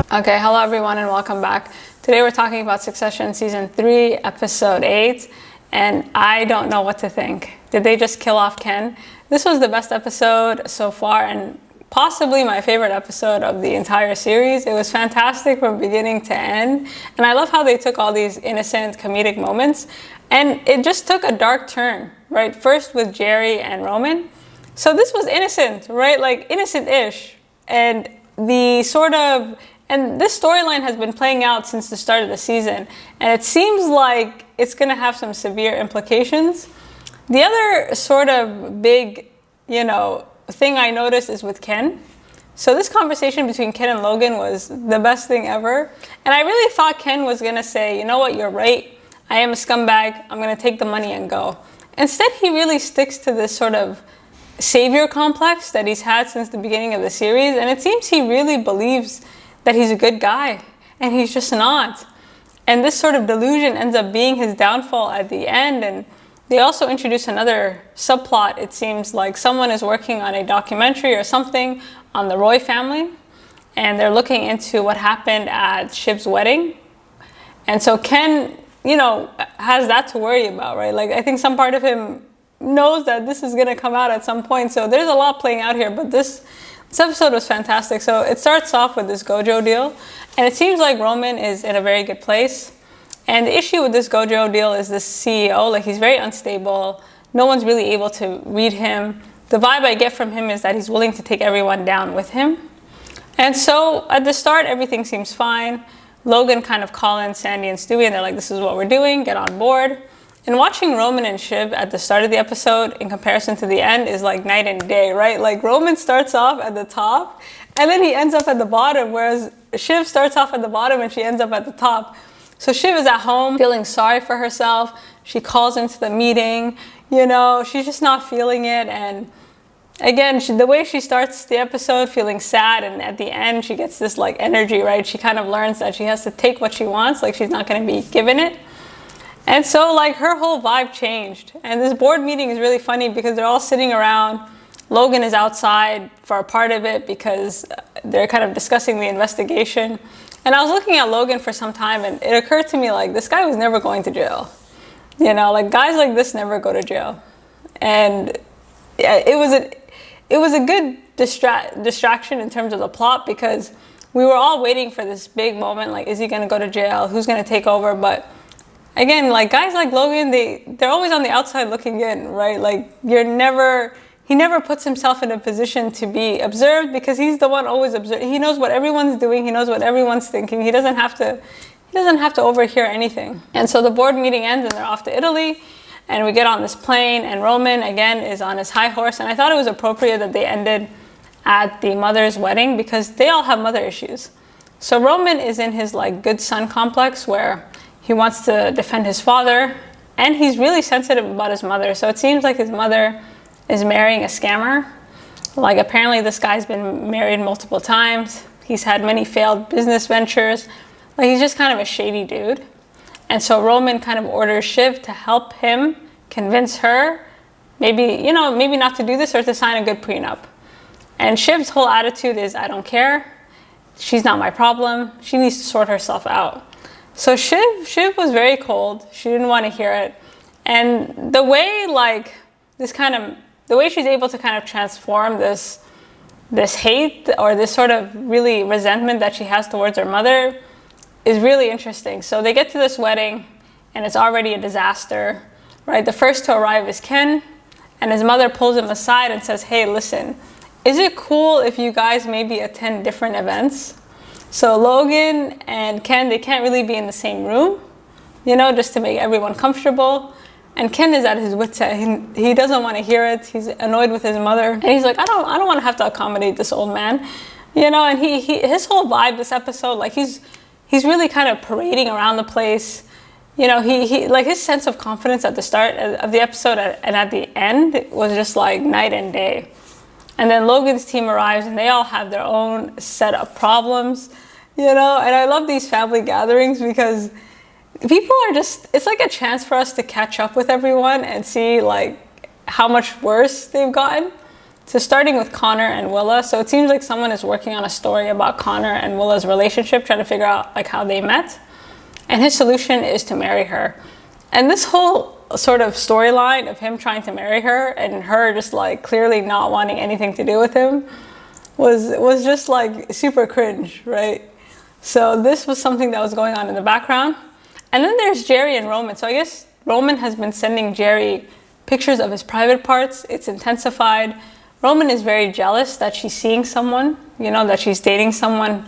Okay, hello everyone and welcome back. Today we're talking about Succession Season 3, Episode 8, and I don't know what to think. Did they just kill off Ken? This was the best episode so far and possibly my favorite episode of the entire series. It was fantastic from beginning to end, and I love how they took all these innocent comedic moments, and it just took a dark turn, right? First with Gerri and Roman. So this was innocent, right? Like innocent-ish, and this storyline has been playing out since the start of the season, and it seems like it's going to have some severe implications. The other sort of big, thing I noticed is with Ken. So this conversation between Ken and Logan was the best thing ever, and I really thought Ken was going to say, you know what, you're right, I am a scumbag, I'm going to take the money and go. Instead, he really sticks to this sort of savior complex that he's had since the beginning of the series, and it seems he really believes that he's a good guy, and he's just not. And this sort of delusion ends up being his downfall at the end. And they also introduce another subplot. It seems like someone is working on a documentary or something on the Roy family, and they're looking into what happened at Shiv's wedding. And so Ken, has that to worry about, right? Like, I think some part of him knows that this is going to come out at some point. So there's a lot playing out here, but this episode was fantastic. So it starts off with this GoJo deal, and it seems like Roman is in a very good place. And the issue with this GoJo deal is this CEO, like, he's very unstable. No one's really able to read him. The vibe I get from him is that he's willing to take everyone down with him. And so at the start, everything seems fine. Logan kind of call in Sandy and Stewie, and they're like, this is what we're doing, get on board. And watching Roman and Shiv at the start of the episode in comparison to the end is like night and day, right? Like, Roman starts off at the top and then he ends up at the bottom, whereas Shiv starts off at the bottom and she ends up at the top. So Shiv is at home feeling sorry for herself. She calls into the meeting, she's just not feeling it. And again, the way she starts the episode feeling sad, and at the end she gets this like energy, right? She kind of learns that she has to take what she wants, like she's not going to be given it. And so, like, her whole vibe changed. And this board meeting is really funny because they're all sitting around. Logan is outside for a part of it because they're kind of discussing the investigation. And I was looking at Logan for some time, and it occurred to me, like, this guy was never going to jail. Like, guys like this never go to jail. And yeah, it was a good distraction in terms of the plot, because we were all waiting for this big moment, like, is he going to go to jail? Who's going to take over? But again, like, guys like Logan, they're always on the outside looking in, right? Like, he never puts himself in a position to be observed because he's the one always observed. He knows what everyone's doing. He knows what everyone's thinking. He doesn't have to overhear anything. And so the board meeting ends and they're off to Italy, and we get on this plane, and Roman again is on his high horse. And I thought it was appropriate that they ended at the mother's wedding because they all have mother issues. So Roman is in his like good son complex where he wants to defend his father, and he's really sensitive about his mother. So it seems like his mother is marrying a scammer. Like, apparently this guy's been married multiple times. He's had many failed business ventures. Like, he's just kind of a shady dude. And so Roman kind of orders Shiv to help him convince her, maybe not to do this or to sign a good prenup. And Shiv's whole attitude is, I don't care. She's not my problem. She needs to sort herself out. So Shiv was very cold. She didn't want to hear it. And the way she's able to kind of transform this hate or this sort of really resentment that she has towards her mother is really interesting. So they get to this wedding and it's already a disaster, right? The first to arrive is Ken, and his mother pulls him aside and says, hey, listen, is it cool if you guys maybe attend different events? So Logan and Ken, they can't really be in the same room, just to make everyone comfortable. And Ken is at his wit's end. He doesn't want to hear it. He's annoyed with his mother. And he's like, I don't want to have to accommodate this old man. And his whole vibe this episode, like, he's really kind of parading around the place. He like, his sense of confidence at the start of the episode and at the end was just like night and day. And then Logan's team arrives and they all have their own set of problems, and I love these family gatherings because people are it's like a chance for us to catch up with everyone and see like how much worse they've gotten. So starting with Connor and Willa. So it seems like someone is working on a story about Connor and Willa's relationship, trying to figure out like how they met. And his solution is to marry her. And this whole sort of storyline of him trying to marry her and her just like clearly not wanting anything to do with him was just like super cringe, right? So this was something that was going on in the background. And then there's Gerri and Roman. So I guess Roman has been sending Gerri pictures of his private parts. It's intensified. Roman is very jealous that she's seeing someone, you know, that she's dating someone.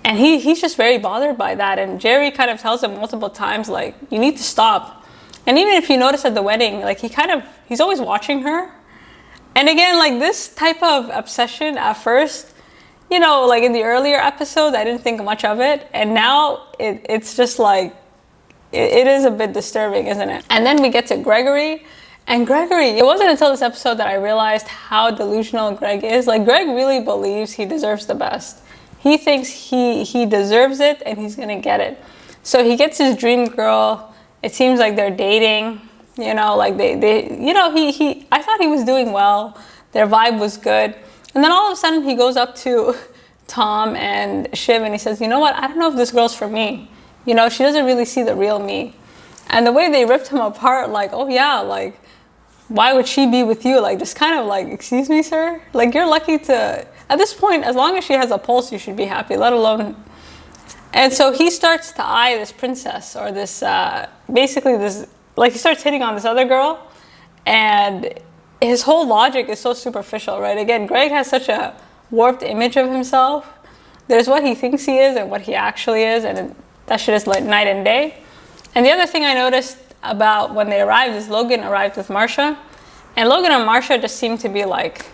And he's just very bothered by that. And Gerri kind of tells him multiple times, like, you need to stop. And even if you notice at the wedding, like he's always watching her. And again, like this type of obsession at first, you know, like in the earlier episodes, I didn't think much of it. And now it's just like, it is a bit disturbing, isn't it? And then we get to Gregory. And Gregory, it wasn't until this episode that I realized how delusional Greg is. Like Greg really believes he deserves the best. He thinks he deserves it and he's gonna get it. So he gets his dream girl. It seems like they're dating, you know, like they you know, I thought he was doing well. Their vibe was good. And then all of a sudden he goes up to Tom and Shiv and he says, you know what? I don't know if this girl's for me. You know, she doesn't really see the real me. And the way they ripped him apart, like, oh yeah, like, why would she be with you? Like, just kind of like, excuse me, sir? Like, you're lucky to, at this point, as long as she has a pulse, you should be happy, let alone. And so he starts to eye this princess or this, basically this, like he starts hitting on this other girl. And his whole logic is so superficial, right? Again, Greg has such a warped image of himself. There's what he thinks he is and what he actually is. And that shit is like night and day. And the other thing I noticed about when they arrived is Logan arrived with Marcia. And Logan and Marcia just seem to be like,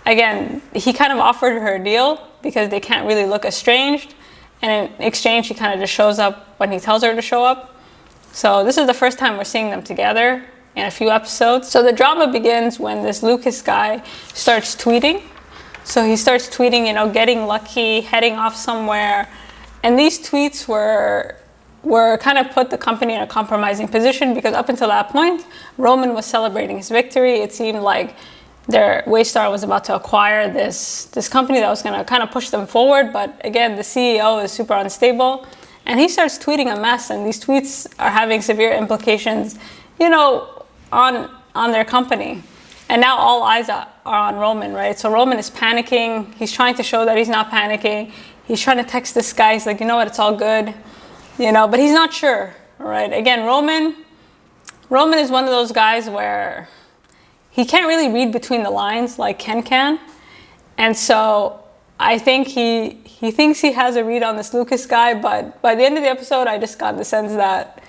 again, he kind of offered her a deal because they can't really look estranged. And in exchange, he kind of just shows up when he tells her to show up. So this is the first time we're seeing them together in a few episodes. So the drama begins when this Lukas guy starts tweeting. So he starts tweeting, you know, getting lucky, heading off somewhere. And these tweets were kind of put the company in a compromising position because up until that point, Roman was celebrating his victory. It seemed like Waystar was about to acquire this company that was going to kind of push them forward. But again, the CEO is super unstable. And he starts tweeting a mess. And these tweets are having severe implications, you know, on their company. And now all eyes are on Roman, right? So Roman is panicking. He's trying to show that he's not panicking. He's trying to text this guy. He's like, you know what, it's all good. You know, but he's not sure, right? Again, Roman is one of those guys where he can't really read between the lines like Ken can. And so I think he thinks he has a read on this Lukas guy, but by the end of the episode, I just got the sense that,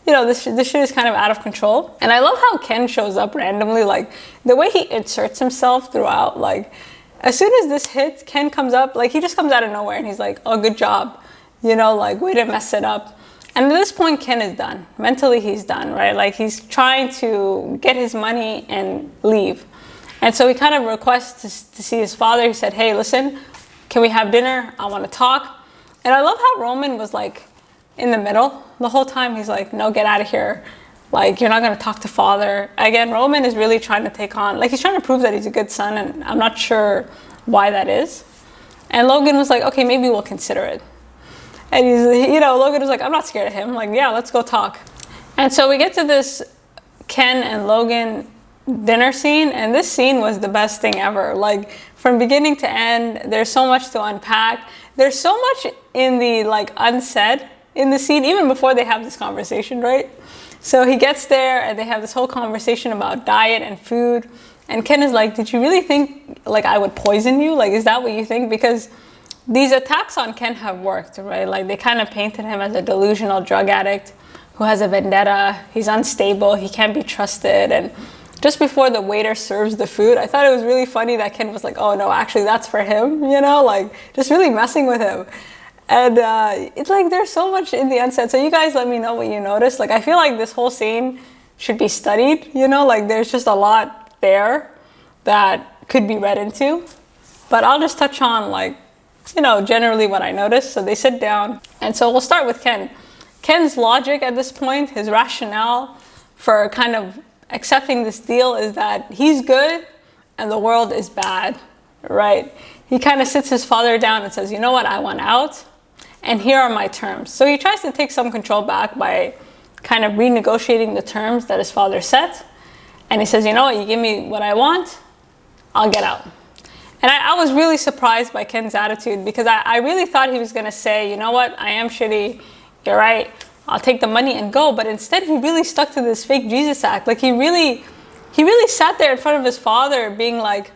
you know, this shit is kind of out of control. And I love how Ken shows up randomly, like the way he inserts himself throughout, like as soon as this hits, Ken comes up, like he just comes out of nowhere and he's like, oh, good job. You know, like, way to mess it up. And at this point, Ken is done. Mentally, he's done, right? Like, he's trying to get his money and leave. And so he kind of requests to see his father. He said, hey, listen, can we have dinner? I want to talk. And I love how Roman was, like, in the middle. The whole time, he's like, no, get out of here. Like, you're not going to talk to father. Again, Roman is really trying to take on, like, he's trying to prove that he's a good son. And I'm not sure why that is. And Logan was like, okay, maybe we'll consider it. And he's, you know, Logan was like, I'm not scared of him. Like, yeah, let's go talk. And so we get to this Ken and Logan dinner scene. And this scene was the best thing ever. Like, from beginning to end, there's so much to unpack. There's so much in the, like, unsaid in the scene, even before they have this conversation, right? So he gets there and they have this whole conversation about diet and food. And Ken is like, did you really think, like, I would poison you? Like, is that what you think? Because these attacks on Ken have worked, right? Like, they kind of painted him as a delusional drug addict who has a vendetta. He's unstable. He can't be trusted. And just before the waiter serves the food, I thought it was really funny that Ken was like, oh, no, actually, that's for him, you know? Like, just really messing with him. And it's like there's so much in the unsaid. So you guys let me know what you noticed. Like, I feel like this whole scene should be studied, you know? Like, there's just a lot there that could be read into. But I'll just touch on, like, you know, generally what I noticed. So they sit down. And so we'll start with Ken. Ken's logic at this point, his rationale for kind of accepting this deal is that he's good and the world is bad, right? He kind of sits his father down and says, you know what, I want out, and here are my terms. So he tries to take some control back by kind of renegotiating the terms that his father set. And he says, you know what, you give me what I want, I'll get out. And I was really surprised by Ken's attitude, because I really thought he was going to say, you know what, I am shitty, you're right, I'll take the money and go. But instead he really stuck to this fake Jesus act. Like he really sat there in front of his father being like,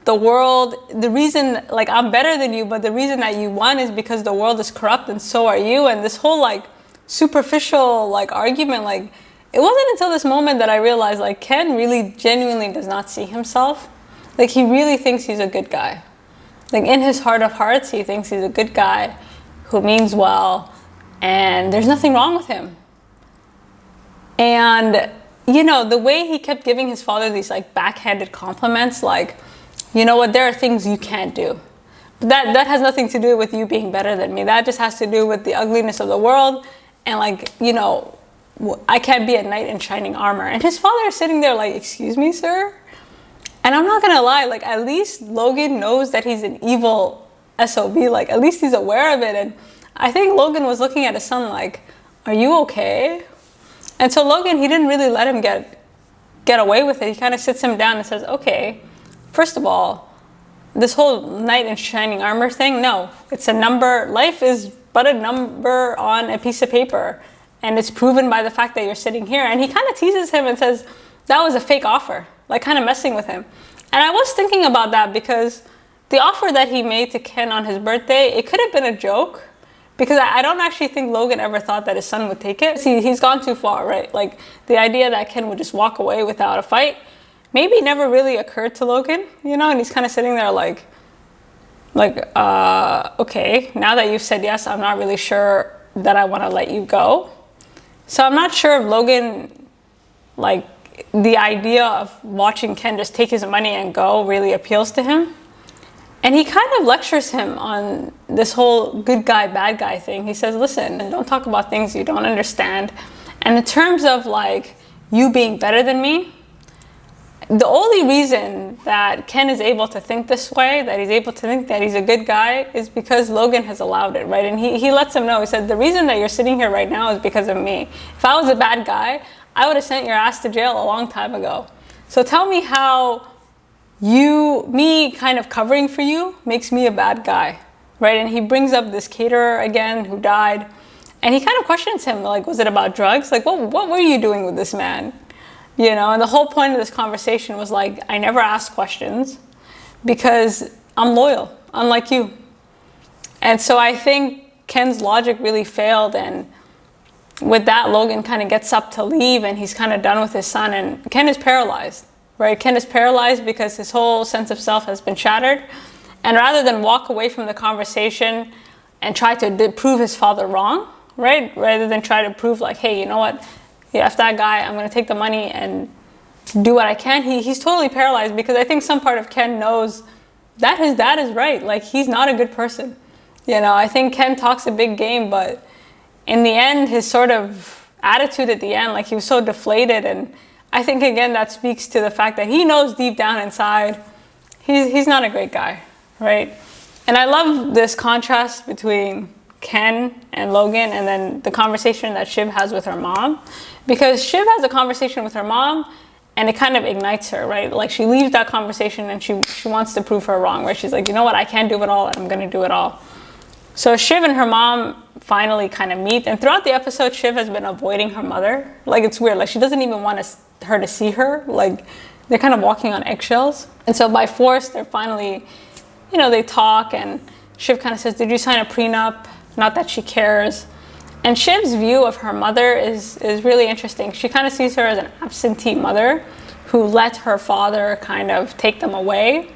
the world, the reason, like, I'm better than you, but the reason that you won is because the world is corrupt and so are you. And this whole like superficial like argument, like, it wasn't until this moment that I realized, like, Ken really genuinely does not see himself. Like, he really thinks he's a good guy. Like, in his heart of hearts, he thinks he's a good guy who means well, and there's nothing wrong with him. And, you know, the way he kept giving his father these, like, backhanded compliments, like, you know what, there are things you can't do. But that has nothing to do with you being better than me. That just has to do with the ugliness of the world, and, like, you know, I can't be a knight in shining armor. And his father is sitting there like, excuse me, sir? And I'm not gonna lie, like, at least Logan knows that he's an evil SOB. Like, at least he's aware of it. And I think Logan was looking at his son like, are you okay? And so Logan, he didn't really let him get away with it. He kind of sits him down and says, okay, first of all, this whole knight in shining armor thing, no, it's a number. Life is but a number on a piece of paper. And it's proven by the fact that you're sitting here. And he kind of teases him and says, that was a fake offer, like kind of messing with him. And I was thinking about that, because the offer that he made to Ken on his birthday, it could have been a joke, because I don't actually think Logan ever thought that his son would take it. See, he's gone too far, right? Like, the idea that Ken would just walk away without a fight maybe never really occurred to Logan, you know? And he's kind of sitting there like, okay, now that you've said yes, I'm not really sure that I want to let you go. So I'm not sure if Logan, like, the idea of watching Ken just take his money and go really appeals to him. And he kind of lectures him on this whole good guy, bad guy thing. He says, listen, don't talk about things you don't understand. And in terms of, like, you being better than me, the only reason that Ken is able to think this way, that he's able to think that he's a good guy, is because Logan has allowed it, right? And he lets him know, he said, the reason that you're sitting here right now is because of me. If I was a bad guy, I would have sent your ass to jail a long time ago. So tell me how me kind of covering for you makes me a bad guy, right? And he brings up this caterer again who died. And he kind of questions him, like, was it about drugs? Like, what were you doing with this man? You know, and the whole point of this conversation was like, I never ask questions because I'm loyal, unlike you. And so I think Ken's logic really failed. And with that, Logan kind of gets up to leave, and he's kind of done with his son. And Ken is paralyzed, right? Ken is paralyzed because his whole sense of self has been shattered. And rather than walk away from the conversation and try to prove his father wrong, right? Rather than try to prove like, hey, you know what? Yeah, if that guy, I'm going to take the money and do what I can. He's totally paralyzed, because I think some part of Ken knows that his dad is right. Like, he's not a good person. You know, I think Ken talks a big game, but in the end, his sort of attitude at the end, like, he was so deflated. And I think, again, that speaks to the fact that he knows deep down inside, he's not a great guy, right? And I love this contrast between Ken and Logan, and then the conversation that Shiv has with her mom, because Shiv has a conversation with her mom and it kind of ignites her, right? Like, she leaves that conversation and she wants to prove her wrong, right? She's like, you know what, I can't do it all, and I'm going to do it all. So Shiv and her mom finally kind of meet, and throughout the episode, Shiv has been avoiding her mother. Like, it's weird, like, she doesn't even want her to see her. Like, they're kind of walking on eggshells. And so by force, they're finally, you know, they talk, and Shiv kind of says, did you sign a prenup? Not that she cares. And Shiv's view of her mother is really interesting. She kind of sees her as an absentee mother who let her father kind of take them away.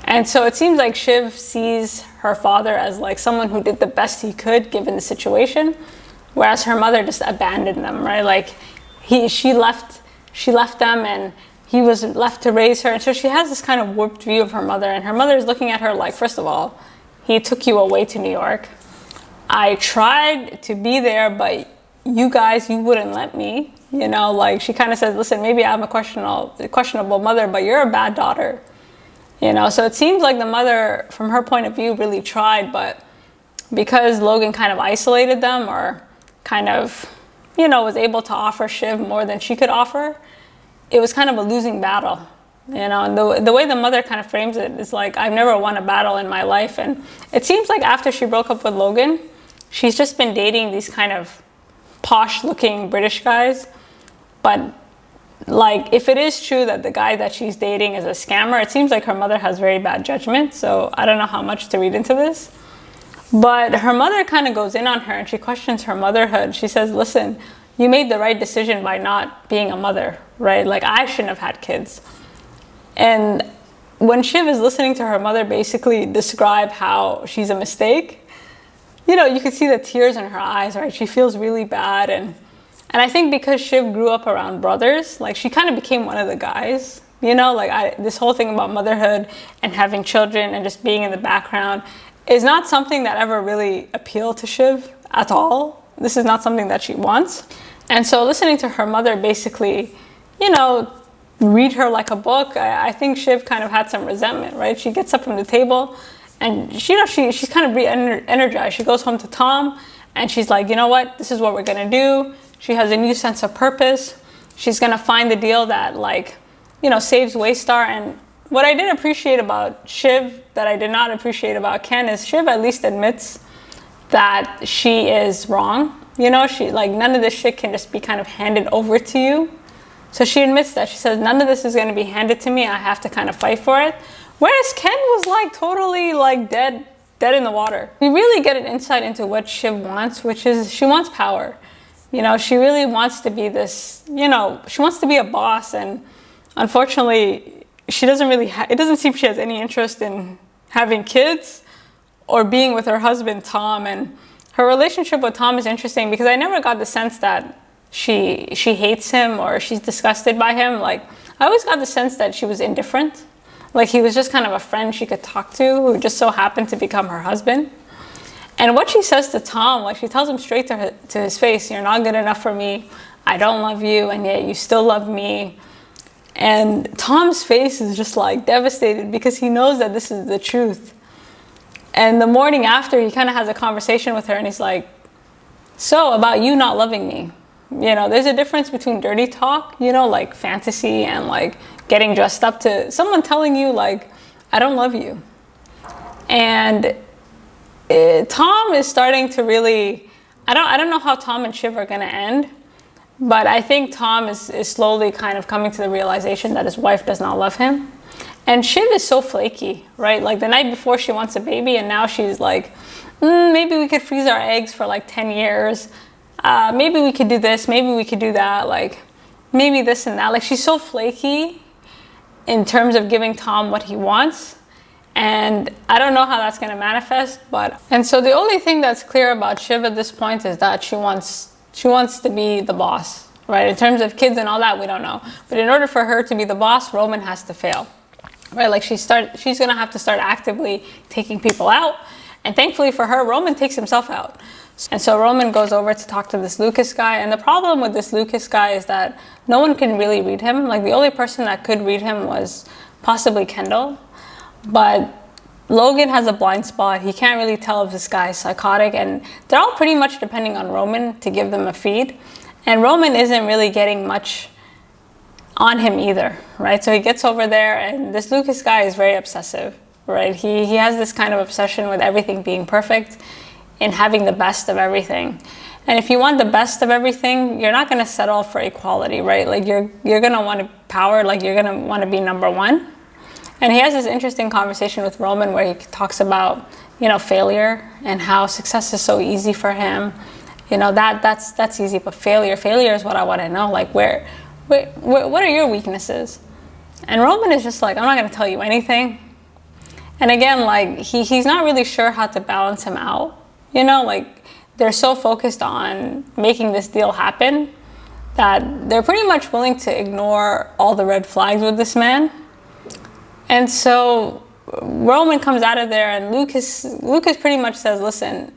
And so it seems like Shiv sees her father as like someone who did the best he could given the situation, whereas her mother just abandoned them, right? Like, she left them, and he was left to raise her. And so she has this kind of warped view of her mother, and her mother is looking at her like, first of all, he took you away to New York. I tried to be there, but you wouldn't let me, you know, like, she kind of says, listen, maybe I'm a questionable mother, but you're a bad daughter. You know, so it seems like the mother, from her point of view, really tried, but because Logan kind of isolated them, or kind of, you know, was able to offer Shiv more than she could offer, it was kind of a losing battle. You know, and the way the mother kind of frames it is like, I've never won a battle in my life. And it seems like after she broke up with Logan, she's just been dating these kind of posh looking British guys. But like, if it is true that the guy that she's dating is a scammer, it seems like her mother has very bad judgment. So I don't know how much to read into this. But her mother kind of goes in on her and she questions her motherhood. She says, listen, you made the right decision by not being a mother, right? Like, I shouldn't have had kids. And when Shiv is listening to her mother basically describe how she's a mistake, you know, you could see the tears in her eyes, right? She feels really bad. And I think because Shiv grew up around brothers, like, she kind of became one of the guys, you know, like, this whole thing about motherhood and having children and just being in the background is not something that ever really appealed to Shiv at all. This is not something that she wants. And so listening to her mother basically, you know, read her like a book, I think Shiv kind of had some resentment, right? She gets up from the table and she's kind of re-energized. She goes home to Tom and she's like, you know what? This is what we're gonna do. She has a new sense of purpose. She's gonna find the deal that, like, you know, saves Waystar. And what I did appreciate about Shiv that I did not appreciate about Ken is Shiv at least admits that she is wrong. You know, she, like, none of this shit can just be kind of handed over to you. So she admits that. She says, none of this is going to be handed to me. I have to kind of fight for it. Whereas Ken was like totally like dead in the water. We really get an insight into what Shiv wants, which is she wants power. You know, she really wants to be this, you know, she wants to be a boss. And unfortunately, she doesn't really, it doesn't seem she has any interest in having kids or being with her husband, Tom. And her relationship with Tom is interesting because I never got the sense that she hates him or she's disgusted by him. Like, I always got the sense that she was indifferent. Like, he was just kind of a friend she could talk to who just so happened to become her husband. And what she says to Tom, like, she tells him straight to his face, you're not good enough for me. I don't love you, and yet you still love me. And Tom's face is just like devastated because he knows that this is the truth. And the morning after, he kind of has a conversation with her and he's like, so about you not loving me. You know, there's a difference between dirty talk, you know, like fantasy and like getting dressed up, to someone telling you like, I don't love you. And Tom is starting to really, I don't know how Tom and Shiv are going to end, but I think Tom is slowly kind of coming to the realization that his wife does not love him. And Shiv is so flaky, right? Like, the night before she wants a baby and now she's like, maybe we could freeze our eggs for like 10 years. Maybe we could do this, maybe we could do that, like maybe this and that. Like, she's so flaky in terms of giving Tom what he wants. And I don't know how that's going to manifest, and so the only thing that's clear about Shiv at this point is that she wants to be the boss, right? In terms of kids and all that, we don't know. But in order for her to be the boss, Roman has to fail, right? Like, she's going to have to start actively taking people out. And thankfully for her, Roman takes himself out. And so Roman goes over to talk to this Lukas guy. And the problem with this Lukas guy is that no one can really read him. Like, the only person that could read him was possibly Kendall. But Logan has a blind spot. He can't really tell if this guy is psychotic. And they're all pretty much depending on Roman to give them a feed. And Roman isn't really getting much on him either, right? So he gets over there and this Lukas guy is very obsessive, right? He has this kind of obsession with everything being perfect and having the best of everything. And if you want the best of everything, you're not going to settle for equality, right? Like, you're going to want power, like you're going to want to be number one. And he has this interesting conversation with Roman where he talks about, you know, failure and how success is so easy for him. You know, that's easy, but failure is what I want to know. Like, what are your weaknesses? And Roman is just like, I'm not going to tell you anything. And again, like, he's not really sure how to balance him out. You know, like, they're so focused on making this deal happen that they're pretty much willing to ignore all the red flags with this man. And so Roman comes out of there and Lukas pretty much says, listen,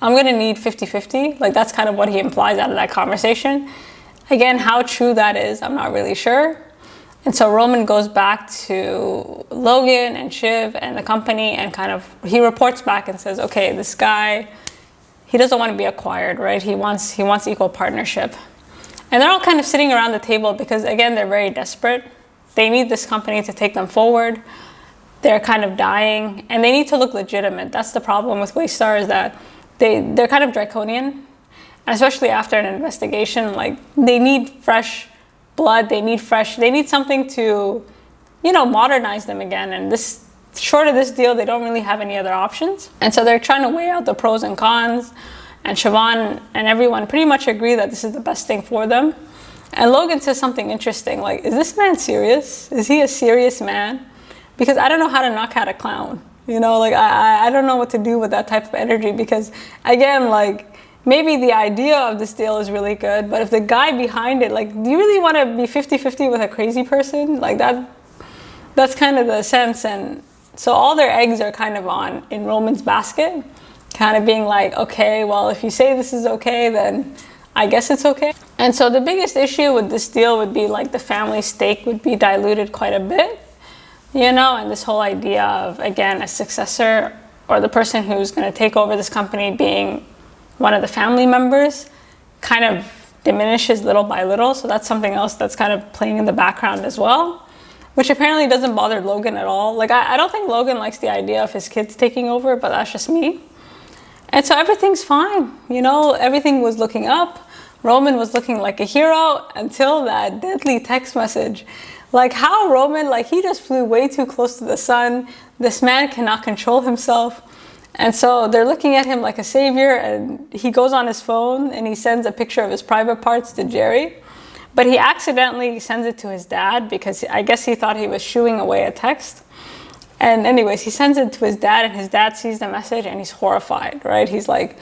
I'm going to need 50-50. Like, that's kind of what he implies out of that conversation. Again, how true that is, I'm not really sure. And so Roman goes back to Logan and Shiv and the company and kind of, he reports back and says, okay, this guy, he doesn't want to be acquired, right? He wants equal partnership. And they're all kind of sitting around the table because, again, they're very desperate. They need this company to take them forward. They're kind of dying and they need to look legitimate. That's the problem with Waystar, is that they're kind of draconian. And especially after an investigation, like, they need fresh blood, they need something to, you know, modernize them again. And this, short of this deal, they don't really have any other options. And so they're trying to weigh out the pros and cons. And Siobhan and everyone pretty much agree that this is the best thing for them. And Logan says something interesting, like, is this man serious? Is he a serious man? Because I don't know how to knock out a clown. You know, like, I don't know what to do with that type of energy, because, again, like, maybe the idea of this deal is really good, but if the guy behind it, like, do you really want to be 50-50 with a crazy person? Like, that's kind of the sense. And so all their eggs are kind of in Roman's basket, kind of being like, okay, well, if you say this is okay, then I guess it's okay. And so the biggest issue with this deal would be, like, the family stake would be diluted quite a bit, you know, and this whole idea of, again, a successor or the person who's going to take over this company being one of the family members kind of diminishes little by little. So that's something else that's kind of playing in the background as well, which apparently doesn't bother Logan at all. Like, I don't think Logan likes the idea of his kids taking over, but that's just me. And so everything's fine. You know, everything was looking up. Roman was looking like a hero until that deadly text message. Like, how Roman, like, he just flew way too close to the sun. This man cannot control himself. And so they're looking at him like a savior, and he goes on his phone and he sends a picture of his private parts to Gerri. But he accidentally sends it to his dad because I guess he thought he was shooing away a text. And anyways, he sends it to his dad, and his dad sees the message and he's horrified, right? He's like,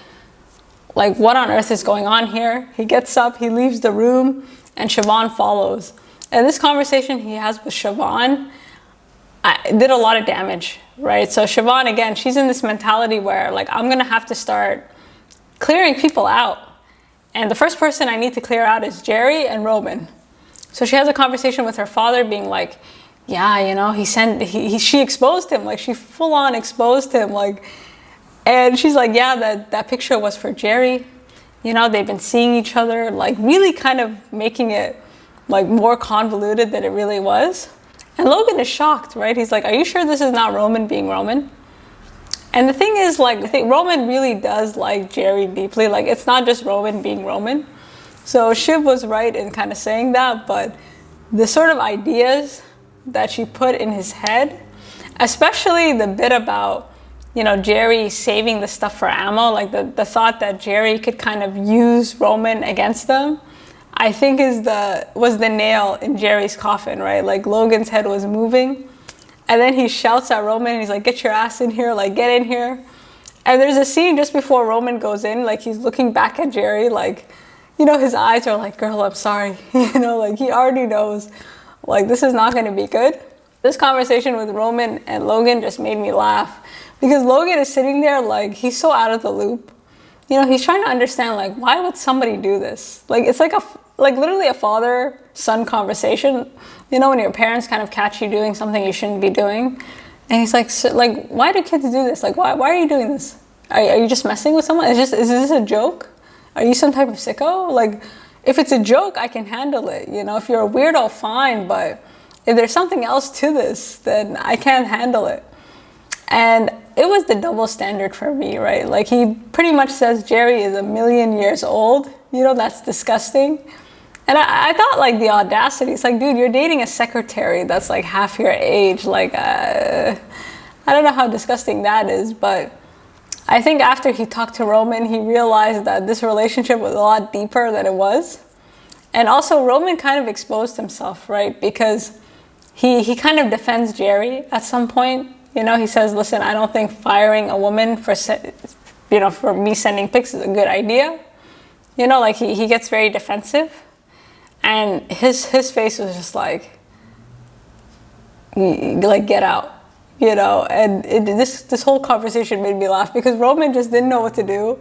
what on earth is going on here? He gets up, he leaves the room, and Siobhan follows. And this conversation he has with Siobhan did a lot of damage, right? So Siobhan, again, she's in this mentality where, like, I'm going to have to start clearing people out. And the first person I need to clear out is Gerri and Roman. So she has a conversation with her father being like, yeah, you know, she exposed him, like, she full on exposed him, like, and she's like, yeah, that picture was for Gerri. You know, they've been seeing each other, like, really kind of making it, like, more convoluted than it really was. And Logan is shocked, right? He's like, are you sure this is not Roman being Roman? And the thing is, like, I think Roman really does like Gerri deeply. Like, it's not just Roman being Roman. So Shiv was right in kind of saying that, but the sort of ideas that she put in his head, especially the bit about, you know, Gerri saving the stuff for ammo, like the thought that Gerri could kind of use Roman against them, I think was the nail in Gerri's coffin, right? Like, Logan's head was moving, and then he shouts at Roman, and he's like, get your ass in here, like, get in here. And there's a scene just before Roman goes in, like, he's looking back at Gerri, like, you know, his eyes are like, girl, I'm sorry. You know, like, he already knows, like, this is not going to be good. This conversation with Roman and Logan just made me laugh, because Logan is sitting there, like, he's so out of the loop. You know, he's trying to understand, like, why would somebody do this? Like, it's like literally a father-son conversation. You know, when your parents kind of catch you doing something you shouldn't be doing. And he's like, so, like, why do kids do this? Like, why are you doing this? Are you just messing with someone? Is this a joke? Are you some type of sicko? Like, if it's a joke, I can handle it. You know, if you're a weirdo, fine. But if there's something else to this, then I can't handle it. And it was the double standard for me, right? Like, he pretty much says Gerri is 1,000,000 years old. You know, that's disgusting. And I thought, like, the audacity. It's like, dude, you're dating a secretary that's, like, half your age. Like, I don't know how disgusting that is. But I think after he talked to Roman, he realized that this relationship was a lot deeper than it was. And also, Roman kind of exposed himself, right? Because he kind of defends Gerri at some point. You know, he says, listen, I don't think firing a woman for me sending pics is a good idea. You know, like, he gets very defensive. And his face was just like, get out, you know. And this whole conversation made me laugh, because Roman just didn't know what to do.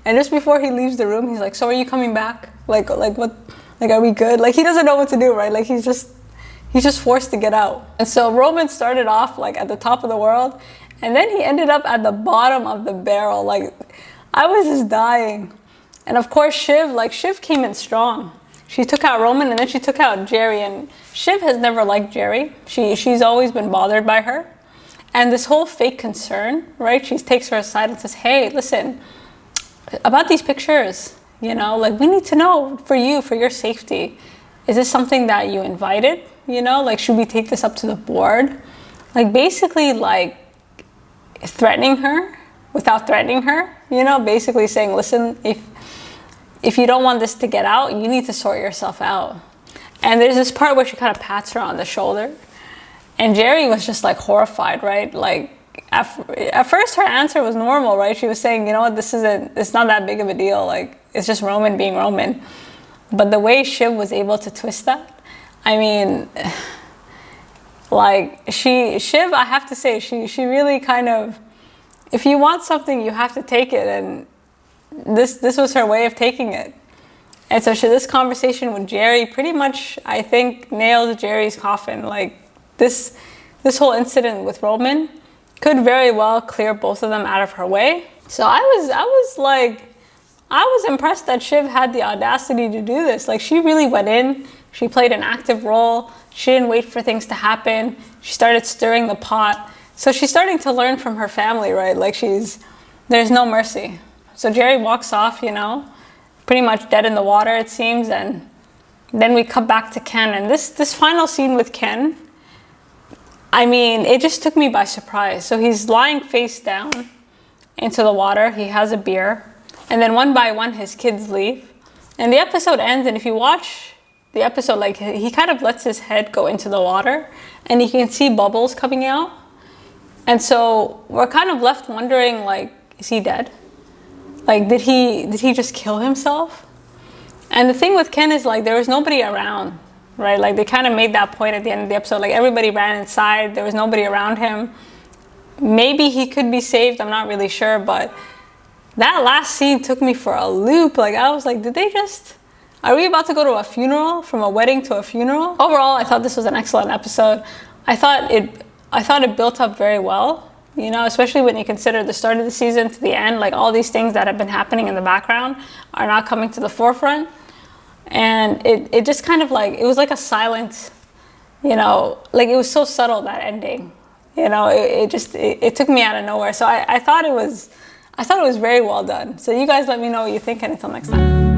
And just before he leaves the room, he's like, so are you coming back? Like what? Like, are we good? Like, he doesn't know what to do, right? Like, he's He's just forced to get out. And so Roman started off like at the top of the world, and then he ended up at the bottom of the barrel. Like, I was just dying. And of course, Shiv came in strong. She took out Roman, and then she took out Gerri. And Shiv has never liked Gerri. She's always been bothered by her. And this whole fake concern, right? She takes her aside and says, hey, listen, about these pictures, you know, like, we need to know for you, for your safety. Is this something that you invited? You know, like, should we take this up to the board? Like, basically, like, threatening her without threatening her, you know, basically saying, listen, if you don't want this to get out, you need to sort yourself out. And there's this part where she kind of pats her on the shoulder. And Gerri was just like horrified, right? Like, at first her answer was normal, right? She was saying, you know what, it's not that big of a deal. Like, it's just Roman being Roman. But the way Shiv was able to twist that, I mean, like, Shiv, I have to say, she really kind of, if you want something, you have to take it. And this was her way of taking it. And so this conversation with Gerri pretty much, I think, nailed Gerri's coffin. Like, this whole incident with Roman could very well clear both of them out of her way. So I was impressed that Shiv had the audacity to do this. Like, she really went in. She played an active role. She didn't wait for things to happen. She started stirring the pot. So she's starting to learn from her family, right? Like, there's no mercy. So Gerri walks off, you know, pretty much dead in the water, it seems. And then we come back to Ken. And this final scene with Ken, I mean, it just took me by surprise. So he's lying face down into the water. He has a beer. And then one by one, his kids leave. And the episode ends. And if you watch the episode, like, he kind of lets his head go into the water. And you can see bubbles coming out. And so we're kind of left wondering, like, is he dead? Like, did he just kill himself? And the thing with Ken is, like, there was nobody around. Right, like, they kind of made that point at the end of the episode. Like, everybody ran inside. There was nobody around him. Maybe he could be saved. I'm not really sure. But that last scene took me for a loop. Like, I was like, are we about to go to a funeral? From a wedding to a funeral? Overall, I thought this was an excellent episode. I thought it built up very well. You know, especially when you consider the start of the season to the end. Like, all these things that have been happening in the background are now coming to the forefront. And it just kind of like, it was like a silent, you know, like, it was so subtle, that ending, you know, it took me out of nowhere. So I thought it was very well done. So you guys let me know what you think, and until next time.